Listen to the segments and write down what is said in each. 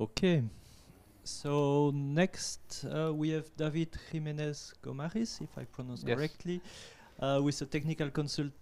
Okay. So next we have David Jimenez Gomariz, if I pronounce Yes. correctly, with a technical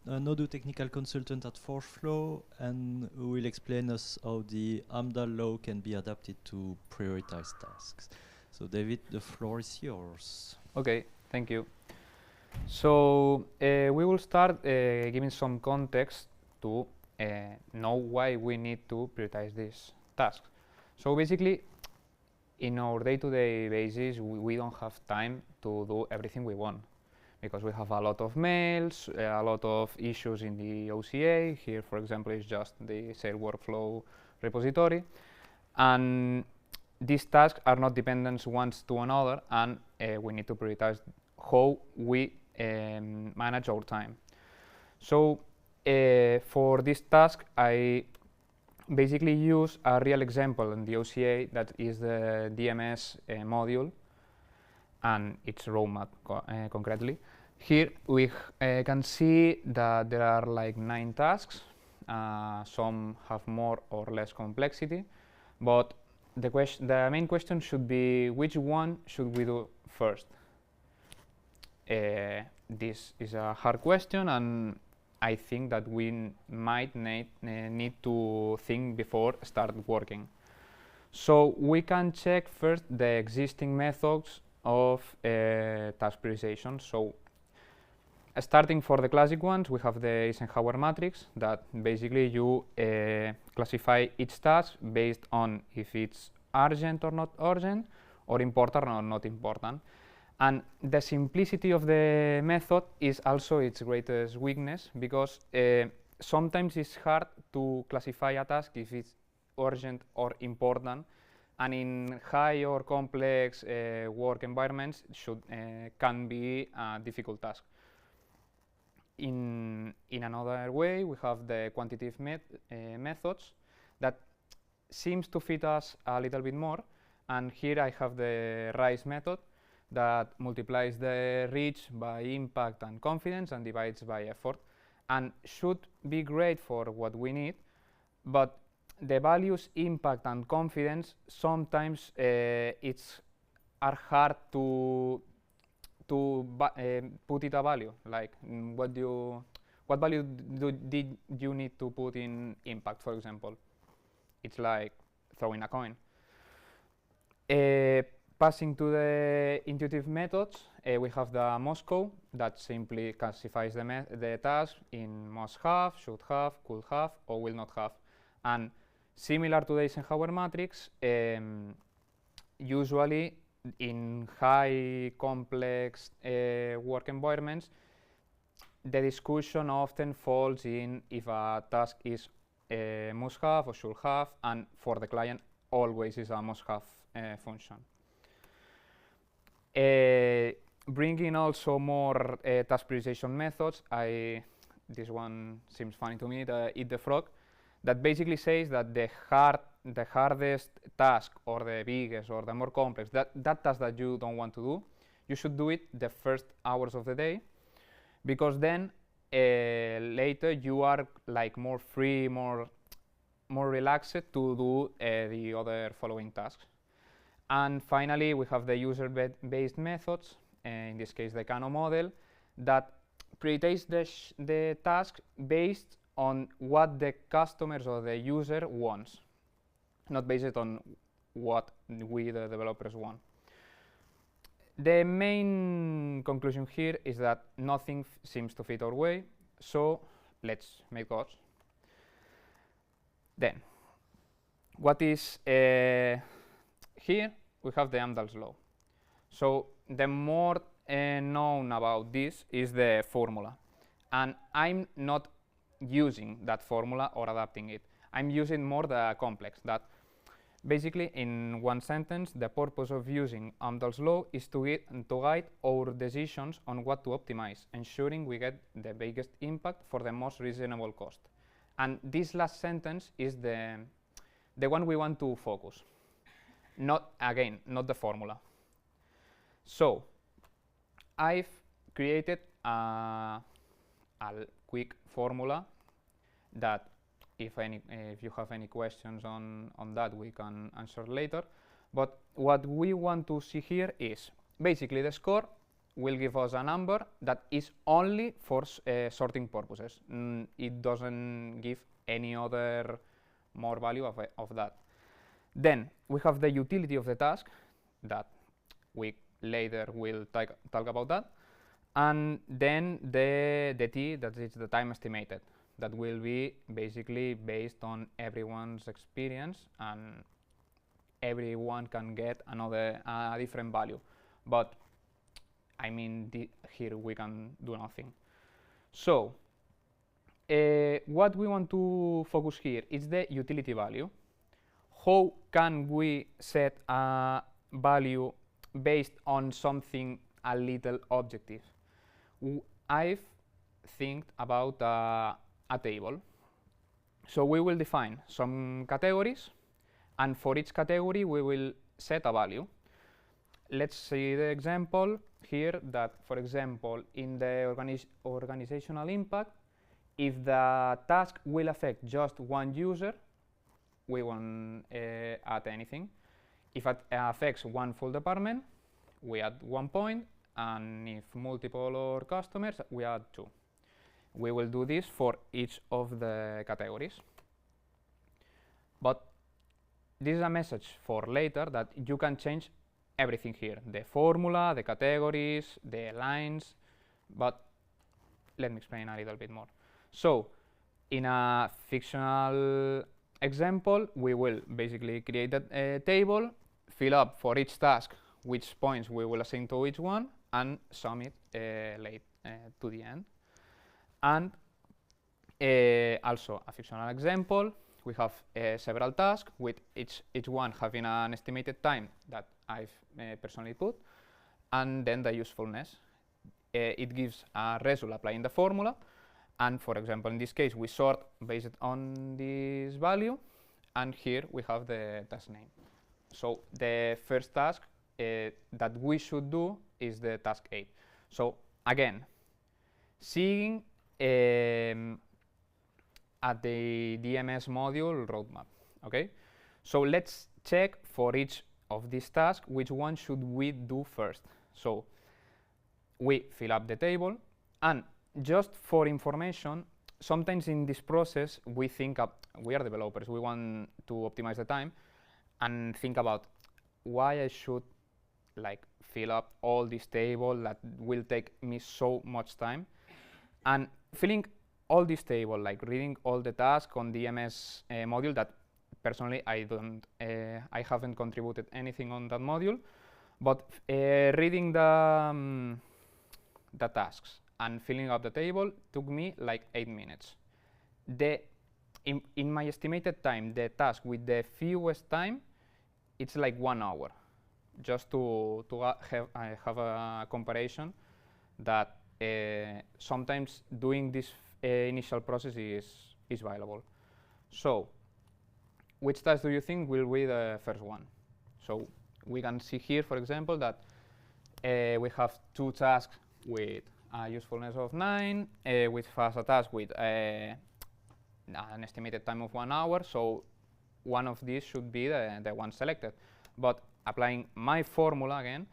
Nodue technical consultant at Forceflow, and who will explain us how the Amdahl law can be adapted to prioritize tasks. So David, the floor is yours. Okay, thank you. So we will start giving some context to know why we need to prioritize these tasks. So basically, in our day-to-day basis, we don't have time to do everything we want because we have a lot of mails, a lot of issues in the OCA. Here, for example, is just the sale workflow repository. And these tasks are not dependent ones to another, and we need to prioritize how we manage our time. So for this task, I basically use a real example in the OCA that is the DMS module and its roadmap concretely. Here we can see that there are like 9 tasks. Some have more or less complexity, but the main question should be which one should we do first? This is a hard question, and I think that we might need to think before start working. So we can check first the existing methods of task prioritization. So starting for the classic ones, we have the Eisenhower matrix that basically you classify each task based on if it's urgent or not urgent, or important or not important. And the simplicity of the method is also its greatest weakness, because sometimes it's hard to classify a task if it's urgent or important, and in high or complex work environments can be a difficult task. In another way, we have the quantitative methods that seems to fit us a little bit more, and here I have the RISE method that multiplies the reach by impact and confidence and divides by effort, and should be great for what we need, but the values impact and confidence sometimes are hard to put it a value, like what value did you need to put in impact, for example. It's like throwing a coin. Passing to the intuitive methods, we have the Moscow that simply classifies the task in must have, should have, could have, or will not have. And similar to the Eisenhower matrix, usually in high complex work environments, the discussion often falls in if a task is must have or should have, and for the client always is a must have function. Bringing also more task prioritization methods, this one seems funny to me, the Eat the Frog, that basically says that the hardest task, or the biggest, or the more complex, that task that you don't want to do, you should do it the first hours of the day, because then later you are like more free, more relaxed to do the other following tasks. And finally, we have the user-based methods, in this case the Kano model, that prioritize the task based on what the customers or the user wants, not based on what we, the developers, want. The main conclusion here is that nothing seems to fit our way, so let's make gods. Then, what is here we have the Amdahl's law. So the more known about this is the formula, and I'm not using that formula or adapting it. I'm using more the complex, that basically in one sentence, the purpose of using Amdahl's law is to guide our decisions on what to optimize, ensuring we get the biggest impact for the most reasonable cost. And this last sentence is the one we want to focus. Not the formula. So I've created a quick formula that if you have any questions on that, we can answer later. But what we want to see here is basically the score will give us a number that is only for sorting purposes. It doesn't give any other more value of that. Then we have the utility of the task that we later will talk about that. And then the T, that is the time estimated, that will be basically based on everyone's experience, and everyone can get a different value. But I mean, here we can do nothing. So what we want to focus here is the utility value. How can we set a value based on something a little objective? I've think about a table. So we will define some categories, and for each category we will set a value. Let's see the example here that, for example, in the organizational impact, if the task will affect just one user, we won't add anything. If it affects one full department, we add 1 point, and if multiple or customers, we add 2. We will do this for each of the categories. But this is a message for later, that you can change everything here, the formula, the categories, the lines, but let me explain a little bit more. So in a fictional example, we will basically create a table, fill up for each task which points we will assign to each one, and sum it to the end. And also a fictional example, we have several tasks with each one having an estimated time that I've personally put, and then the usefulness. It gives a result applying the formula, and for example in this case we sort based on this value, and here we have the task name. So the first task that we should do is the task 8. So again, seeing at the DMS module roadmap. Okay, so let's check for each of these tasks which one should we do first. So we fill up the table, and just for information, sometimes in this process we think we are developers, we want to optimize the time, and think about why I should fill up all this table that will take me so much time. And filling all this table, reading all the tasks on the MS module, that personally I haven't contributed anything on that module, but reading the tasks and filling up the table took me 8 minutes. In my estimated time, the task with the fewest time, it's 1 hour, just to have a comparison that sometimes doing this initial process is viable. So which task do you think will be the first one? So we can see here, for example, that we have 2 tasks with a usefulness of 9, which has a task with an estimated time of 1 hour, so one of these should be the one selected. But applying my formula again,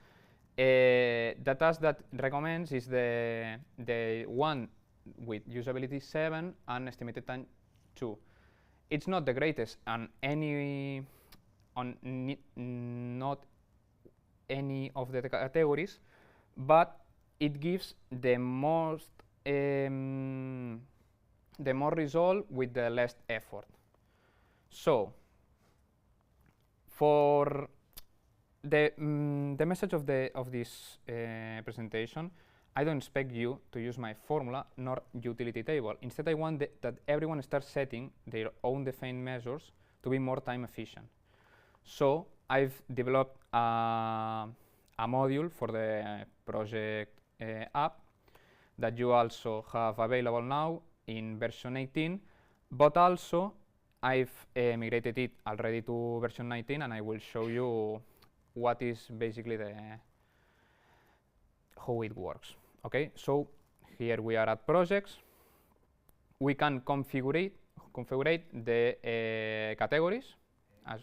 the task that recommends is the one with usability 7 and estimated time 2. It's not the greatest on not any of the categories, but it gives the more result with the less effort. So for the message of this presentation, I don't expect you to use my formula nor utility table. Instead, I want that everyone starts setting their own defined measures to be more time efficient. So I've developed a module for the project app that you also have available now in version 18, but also I've migrated it already to version 19, and I will show you what is basically how it works. Okay, so here we are at projects. We can configure configure the categories as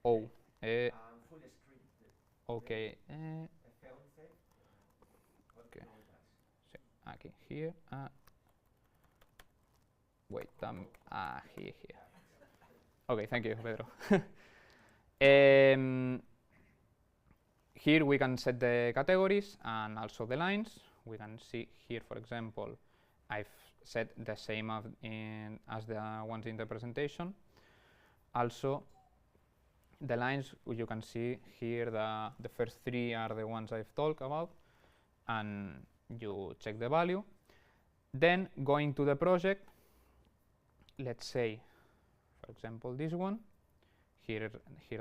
okay. Okay. So, okay, here. Wait, here. Okay, thank you, Pedro. Here we can set the categories and also the lines. We can see here, for example, I've set the same as the ones in the presentation. Also, the lines you can see here, the first three are the ones I've talked about, and you check the value. Then going to the project, let's say, for example, this one. Here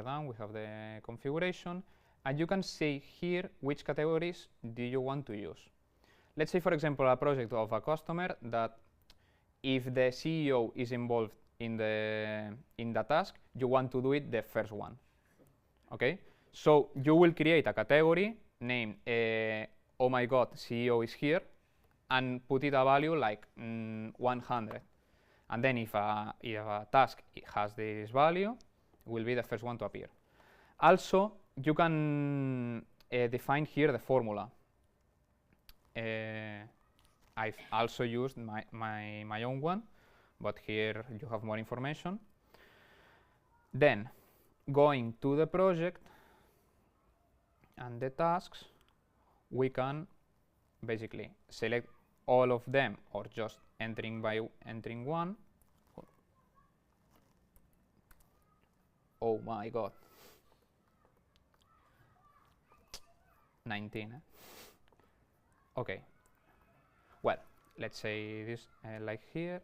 down we have the configuration, and you can see here which categories do you want to use. Let's say, for example, a project of a customer that if the CEO is involved in the task, you want to do it the first one. Okay, so you will create a category named oh my god, CEO is here, and put it a value like 100. And then if a task has this value, it will be the first one to appear. Also, you can define here the formula. I've also used my own one, but here you have more information. Then, going to the project and the tasks, we can basically select all of them or just entering one. Oh my god. 19. Okay. Well, let's say this like here.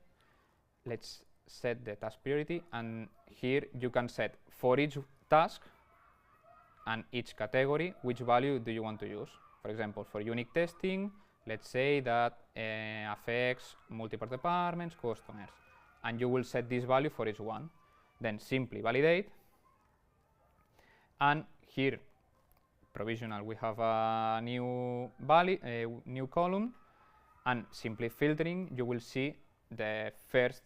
Let's set the task priority, and here you can set for each task and each category which value do you want to use. For example, for unit testing, let's say that affects multiple departments, customers, and you will set this value for each one. Then simply validate, and here provisional we have a new value, a new column, and simply filtering you will see the first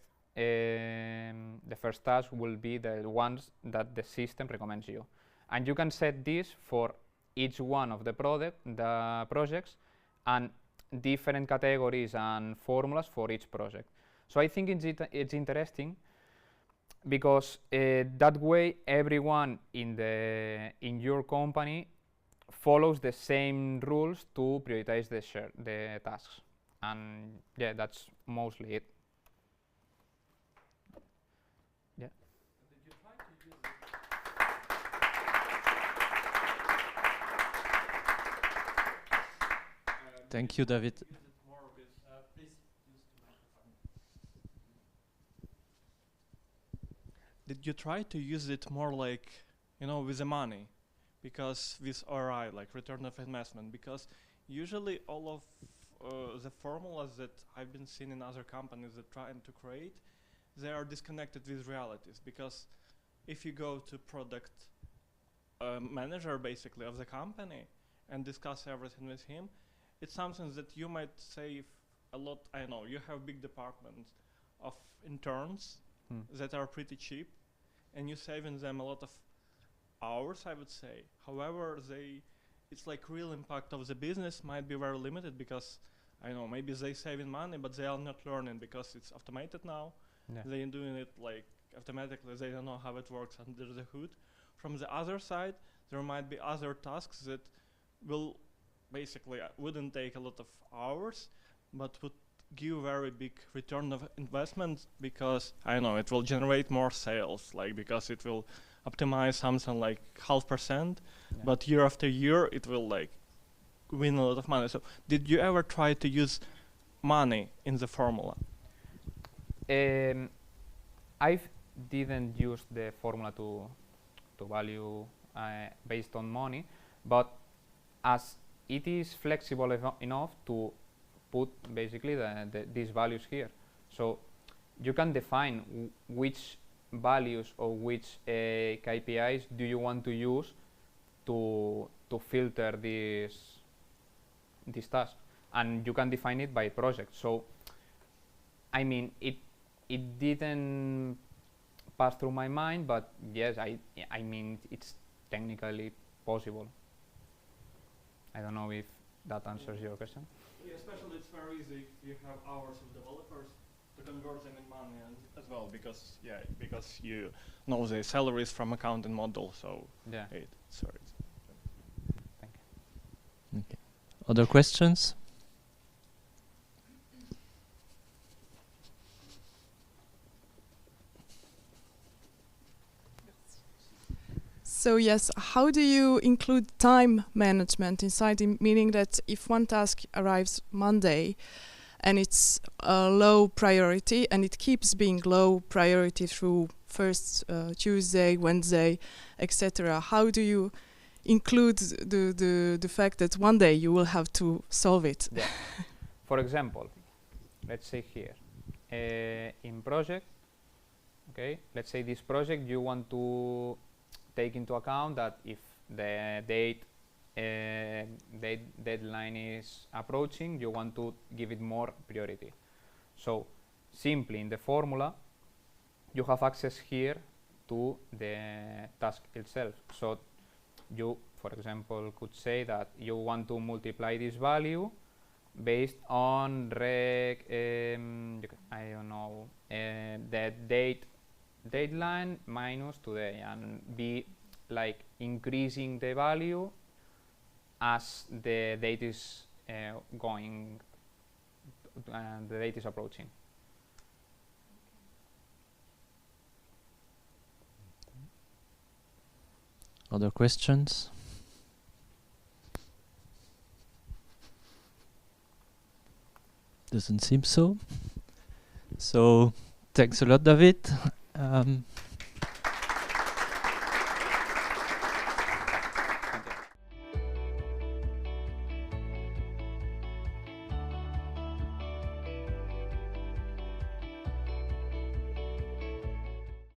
task will be the ones that the system recommends you, and you can set this for each one of the projects and different categories and formulas for each project. So I think it's interesting because that way everyone in your company follows the same rules to prioritize the tasks, and yeah, that's mostly it. Yeah. Did you try to use it? Thank you, David. Please use the microphone. Did you try to use it more like, with the money? Because with ROI, like return of investment, because usually all of the formulas that I've been seeing in other companies that trying to create, they are disconnected with realities. Because if you go to product manager basically of the company and discuss everything with him, it's something that you might save a lot. I know you have big departments of interns that are pretty cheap, and you're saving them a lot of hours, I would say. However, it's like real impact of the business might be very limited, because I know maybe they saving money, but they are not learning because it's automated now. Yeah. They're doing it like automatically. They don't know how it works under the hood. From the other side, there might be other tasks that will basically wouldn't take a lot of hours, but would give very big return of investment, because I know it will generate more sales, like because it will optimize something like 0.5%, but year after year it will like win a lot of money. So did you ever try to use money in the formula? I didn't use the formula to value based on money, but as it is flexible enough to put basically these values here. So you can define which values or which KPIs do you want to use to filter this task, and you can define it by project. So I mean, it it didn't pass through my mind, but yes, I mean it's technically possible. I don't know if that answers your question. Yeah, especially it's very easy if you have hours of developers to convert them in money as well, because you know the salaries from accounting model, so Yeah. it's very easy. Thank you. Okay. Other questions? So yes, how do you include time management inside, meaning that if one task arrives Monday and it's a low priority and it keeps being low priority through first Tuesday, Wednesday, etc., how do you include the fact that one day you will have to solve it? Yeah. For example, let's say here, in project, okay, let's say this project you want to take into account that if the deadline is approaching, you want to give it more priority. So simply in the formula, you have access here to the task itself. So you, for example, could say that you want to multiply this value based on I don't know, the deadline minus today, and be like increasing the value as the date is going, the date is approaching. Other questions? Doesn't seem so. So thanks a lot, David.